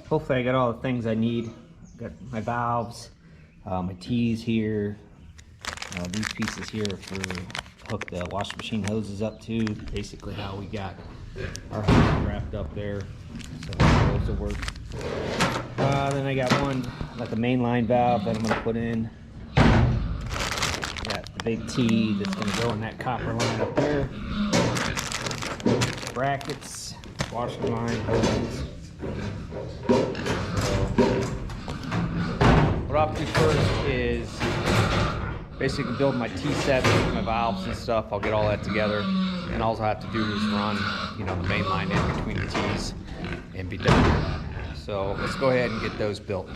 hopefully I got all the things I need. Got my valves, my T's here, these pieces here for hook the washing machine hoses up to. Basically how we got our hose wrapped up there, so those will work. Then I got one like a mainline valve that I'm going to put in. Got the big T that's going to go in that copper line up there. Brackets, washing line, hoses. What I'll do first is basically build my T-sets, my valves and stuff. I'll get all that together, and all I have to do is run, the main line in between the T's and be done with that. So let's go ahead and get those built.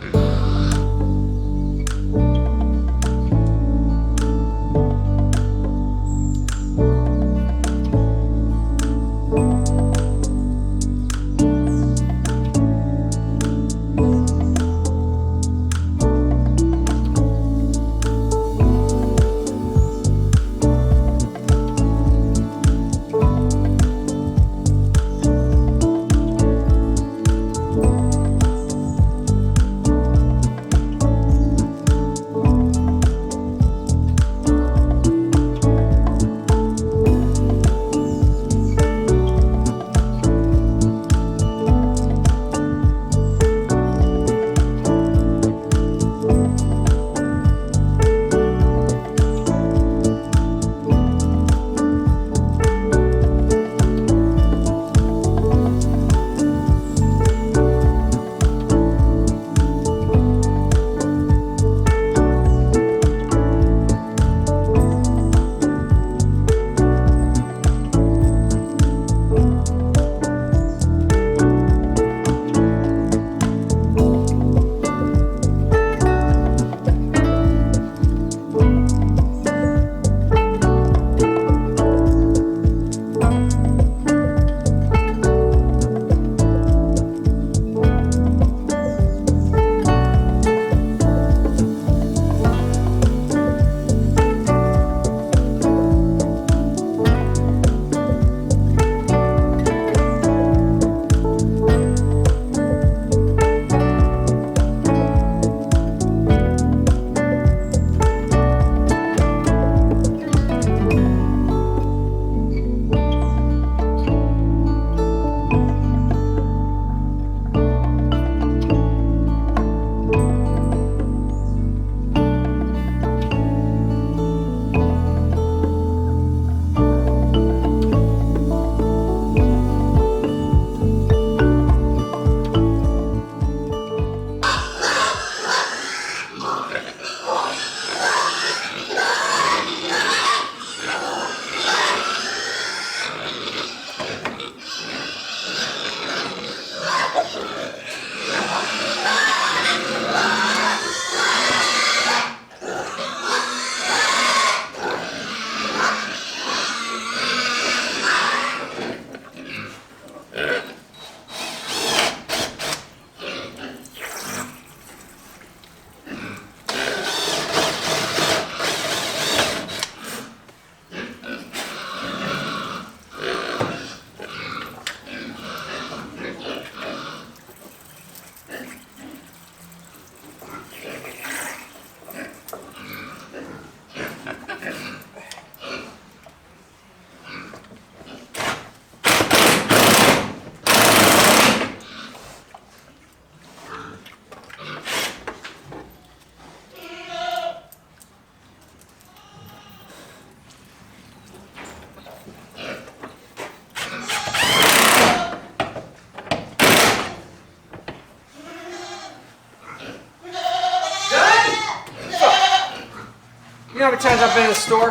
You know how many times I've been in the store?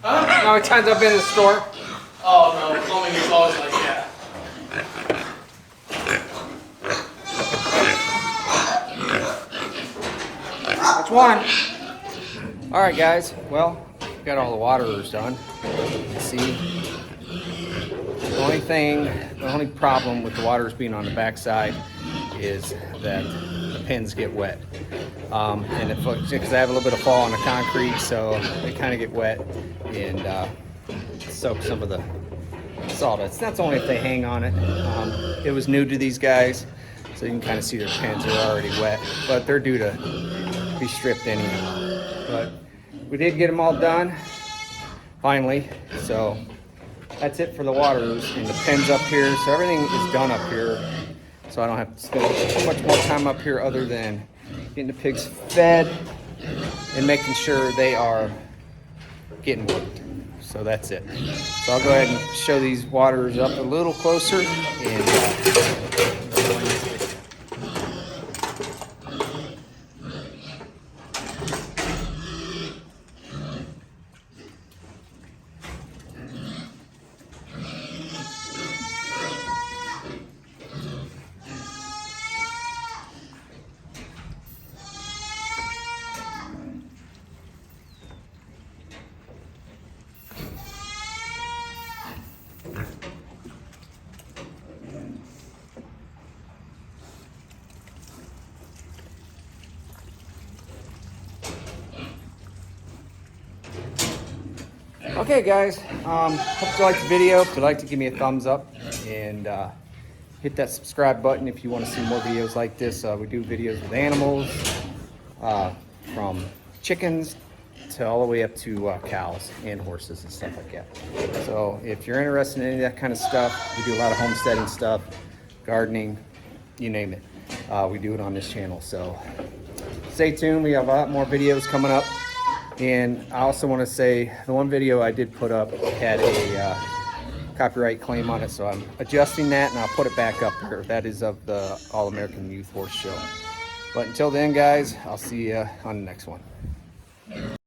Huh? You know how many times I've been in the store? Oh no, plumbing is always like that. That's one. Alright guys, well, got all the waterers done. See, the only problem with the waters being on the backside is that the pins get wet. And because I have a little bit of fall on the concrete, so they kind of get wet and soak some of the salt. That's only if they hang on it. It was new to these guys. So you can kind of see their pens are already wet, but they're due to be stripped anyhow. But we did get them all done, finally. So that's it for the waters and the pens up here. So everything is done up here. So I don't have to spend too much more time up here other than getting the pigs fed and making sure they are getting worked. So that's it. So I'll go ahead and show these waters up a little closer and okay, guys, hope you liked the video. If you'd like to give me a thumbs up and hit that subscribe button if you want to see more videos like this. We do videos with animals, from chickens to all the way up to cows and horses and stuff like that. So if you're interested in any of that kind of stuff, we do a lot of homesteading stuff, gardening, you name it. We do it on this channel. So stay tuned. We have a lot more videos coming up. And I also want to say the one video I did put up had a copyright claim on it, so I'm adjusting that and I'll put it back up there. That is of the All-American Youth Horse Show. But until then, guys, I'll see you on the next one.